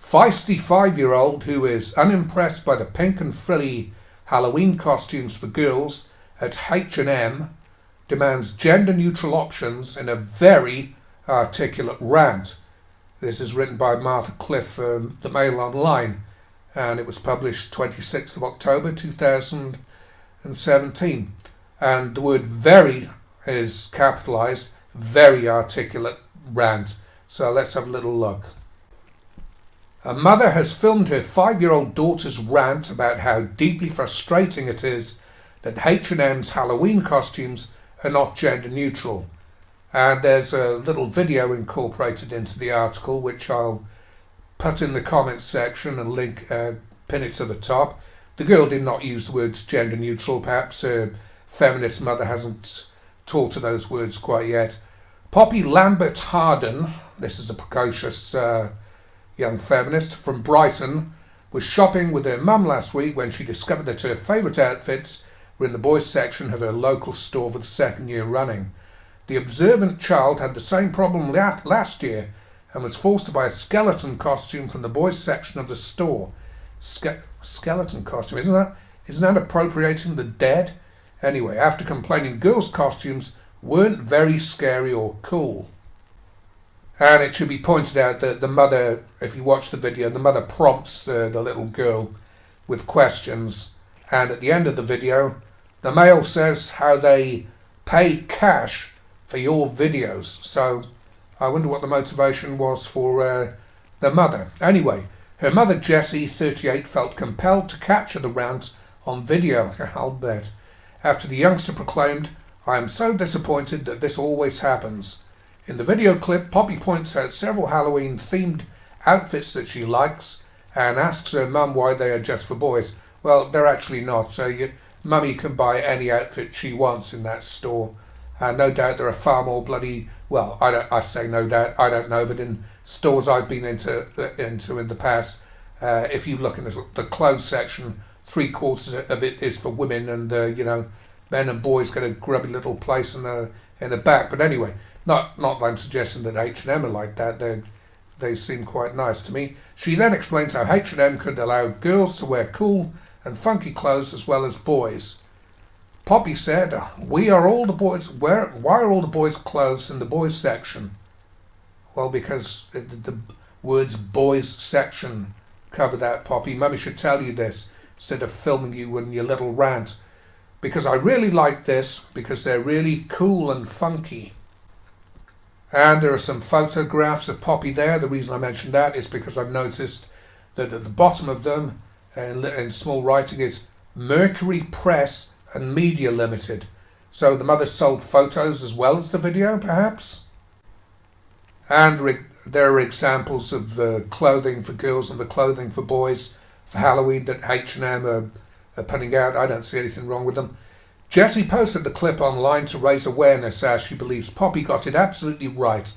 Feisty 5-year-old who is unimpressed by the pink and frilly Halloween costumes for girls at H&M demands gender-neutral options in a very articulate rant. This is written by Martha Cliff for The Mail Online, and it was published 26th of October 2017. And the word very is capitalised, very articulate rant. So let's have a little look. A mother has filmed her 5-year-old daughter's rant about how deeply frustrating it is that H&M's Halloween costumes are not gender neutral. And there's a little video incorporated into the article, which I'll put in the comments section and link, pin it to the top. The girl did not use the words gender neutral. Perhaps her feminist mother hasn't taught her those words quite yet. Poppy Lambert Harden, this is a precocious young feminist from Brighton, was shopping with her mum last week when she discovered that her favourite outfits were in the boys section of her local store for the second year running. The observant child had the same problem last year and was forced to buy a skeleton costume from the boys section of the store. Skeleton costume, isn't that appropriating the dead? Anyway, after complaining girls' costumes weren't very scary or cool. And it should be pointed out that the mother, if you watch the video, the mother prompts the little girl with questions. And at the end of the video, the Mail says how they pay cash for your videos. So I wonder what the motivation was for the mother. Anyway, her mother, Jessie, 38, felt compelled to capture the rant on video, I'll bet, after the youngster proclaimed, "I am so disappointed that this always happens." In the video clip, Poppy points out several Halloween-themed outfits that she likes and asks her mum why they are just for boys. Well, they're actually not. So mummy can buy any outfit she wants in that store. And no doubt there are far more bloody, well, I say no doubt, I don't know, but in stores I've been into in the past, if you look in the clothes section, 3/4 of it is for women, and men and boys get a grubby little place in the back. But anyway, not that I'm suggesting that H&M are like that. They seem quite nice to me. She then explains how H&M could allow girls to wear cool and funky clothes as well as boys. Poppy said, "Why are all the boys' clothes in the boys section?" Well, because the words boys section cover that, Poppy. Mummy should tell you this instead of filming you in your little rant. Because I really like this, because they're really cool and funky. And there are some photographs of Poppy there. The reason I mentioned that is because I've noticed that at the bottom of them, in small writing, is Mercury Press and Media Limited. So the mother sold photos as well as the video, perhaps? And there are examples of the clothing for girls and the clothing for boys for Halloween that H&M are putting out. I don't see anything wrong with them. Jessie posted the clip online to raise awareness, as she believes Poppy got it absolutely right,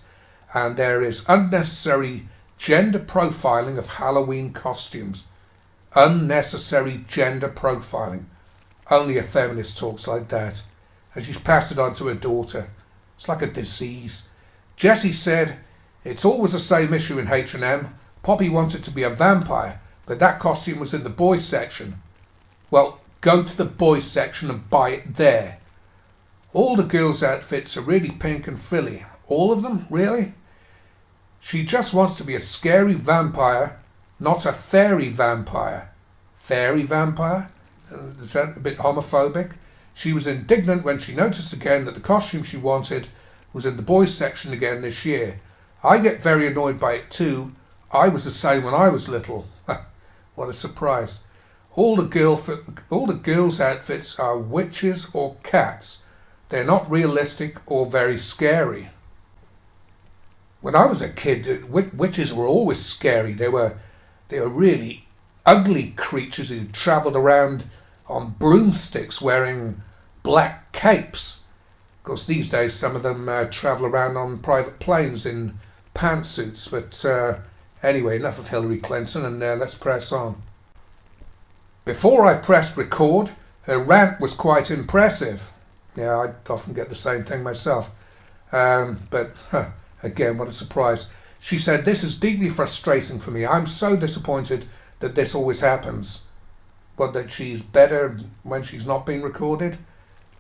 and there is unnecessary gender profiling of Halloween costumes. Unnecessary gender profiling. Only a feminist talks like that, and she's passed it on to her daughter. It's like a disease. Jessie said, "It's always the same issue in H&M. Poppy wanted to be a vampire, but that costume was in the boys section." Well, go to the boys section and buy it there. All the girls' outfits are really pink and frilly. All of them, really? She just wants to be a scary vampire, not a fairy vampire. Fairy vampire? Is that a bit homophobic? She was indignant when she noticed again that the costume she wanted was in the boys section again this year. "I get very annoyed by it too. I was the same when I was little." What a surprise. All the girls' outfits are witches or cats. They're not realistic or very scary. When I was a kid, witches were always scary. They were really ugly creatures who travelled around on broomsticks wearing black capes. Of course, these days some of them travel around on private planes in pantsuits. But anyway, enough of Hillary Clinton, and let's press on. Before I pressed record, her rant was quite impressive. Yeah, I often get the same thing myself. But again, what a surprise. She said, "This is deeply frustrating for me. I'm so disappointed that this always happens." But that she's better when she's not being recorded?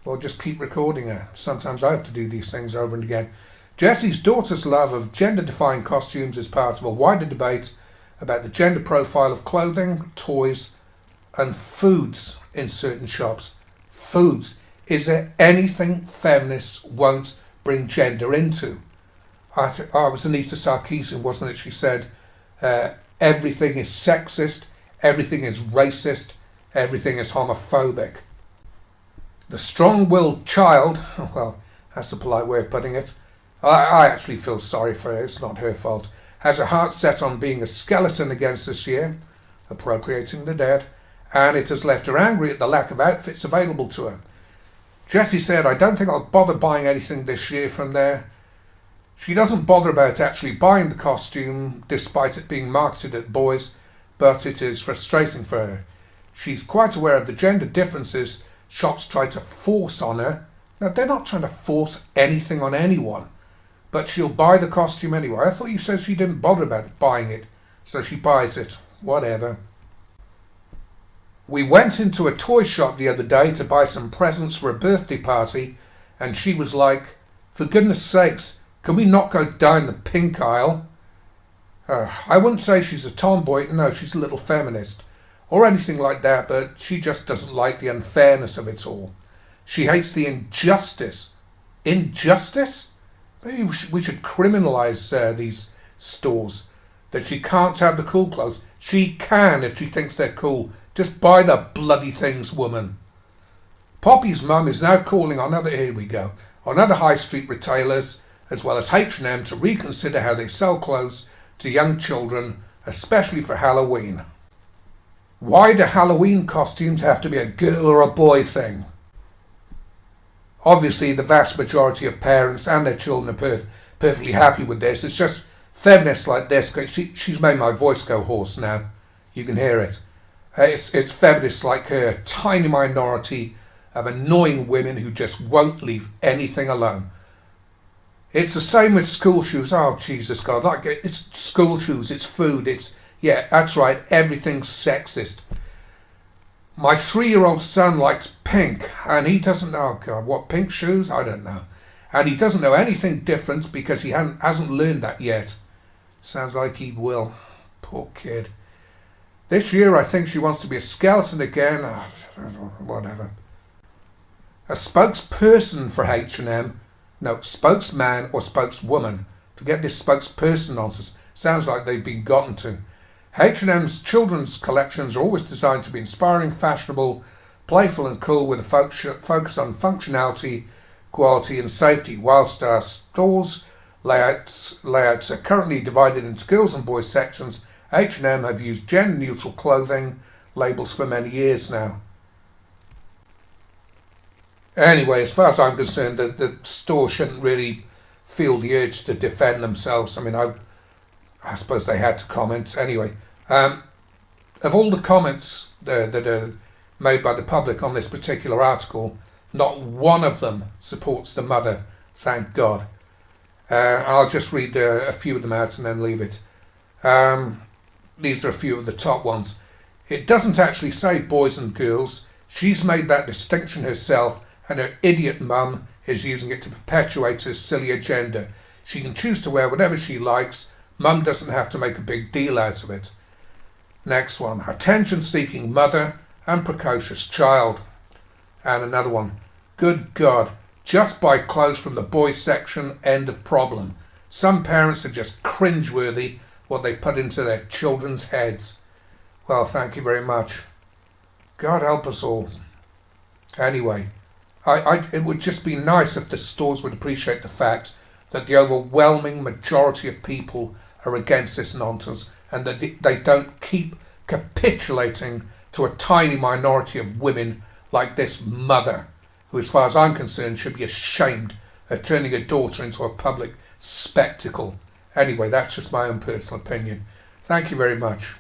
Well, just keep recording her. Sometimes I have to do these things over and again. Jessie's daughter's love of gender-defying costumes is part of a wider debate about the gender profile of clothing, toys, and foods in certain shops. Foods. Is there anything feminists won't bring gender into? It was Anita Sarkeesian, wasn't it? She said, everything is sexist, everything is racist, everything is homophobic. The strong-willed child, well, that's a polite way of putting it. I actually feel sorry for her, it's not her fault. Has her heart set on being a skeleton against this year, appropriating the dead, and it has left her angry at the lack of outfits available to her. Jessie said, "I don't think I'll bother buying anything this year from there." She doesn't bother about actually buying the costume, despite it being marketed at boys, but it is frustrating for her. She's quite aware of the gender differences shops try to force on her. Now, they're not trying to force anything on anyone, but she'll buy the costume anyway. I thought you said she didn't bother about buying it, so she buys it. Whatever. We went into a toy shop the other day to buy some presents for a birthday party, and she was like, "For goodness sakes, can we not go down the pink aisle?" I wouldn't say she's a tomboy, no, she's a little feminist, or anything like that, but she just doesn't like the unfairness of it all. She hates the injustice. Injustice? Maybe we should criminalise these stores, that she can't have the cool clothes. She can if she thinks they're cool. Just buy the bloody things, woman. Poppy's mum is now calling on other high street retailers, as well as H&M, to reconsider how they sell clothes to young children, especially for Halloween. Why do Halloween costumes have to be a girl or a boy thing? Obviously, the vast majority of parents and their children are perfectly happy with this. It's just feminists like this. She's made my voice go hoarse now. You can hear it. It's feminists like her, a tiny minority of annoying women who just won't leave anything alone. It's the same with school shoes. Oh, Jesus God. It's school shoes, it's food, yeah, that's right, everything's sexist. My 3-year-old son likes pink, and he doesn't know, oh God, what, pink shoes? I don't know. And he doesn't know anything different because he hasn't learned that yet. Sounds like he will. Poor kid. This year I think she wants to be a skeleton again. Whatever. A spokesperson for H&M, no, spokesman or spokeswoman. Forget this spokesperson nonsense. Sounds like they've been gotten to. H&M's children's collections are always designed to be inspiring, fashionable, playful and cool, with a focus on functionality, quality and safety. Whilst our stores layouts are currently divided into girls and boys sections, H&M have used gender-neutral clothing labels for many years now. Anyway, as far as I'm concerned, the store shouldn't really feel the urge to defend themselves. I mean, I suppose they had to comment. Anyway, of all the comments that are made by the public on this particular article, not one of them supports the mother, thank God. I'll just read a few of them out and then leave it. These are a few of the top ones. It doesn't actually say boys and girls. She's made that distinction herself, and her idiot mum is using it to perpetuate her silly agenda. She can choose to wear whatever she likes. Mum doesn't have to make a big deal out of it. Next one. Attention-seeking mother and precocious child. And another one. Good God. Just buy clothes from the boys section, end of problem. Some parents are just cringeworthy what they put into their children's heads. Well, thank you very much. God help us all. Anyway, it would just be nice if the stores would appreciate the fact that the overwhelming majority of people are against this nonsense, and that they don't keep capitulating to a tiny minority of women like this mother, who, as far as I'm concerned, should be ashamed of turning her daughter into a public spectacle. Anyway, that's just my own personal opinion. Thank you very much.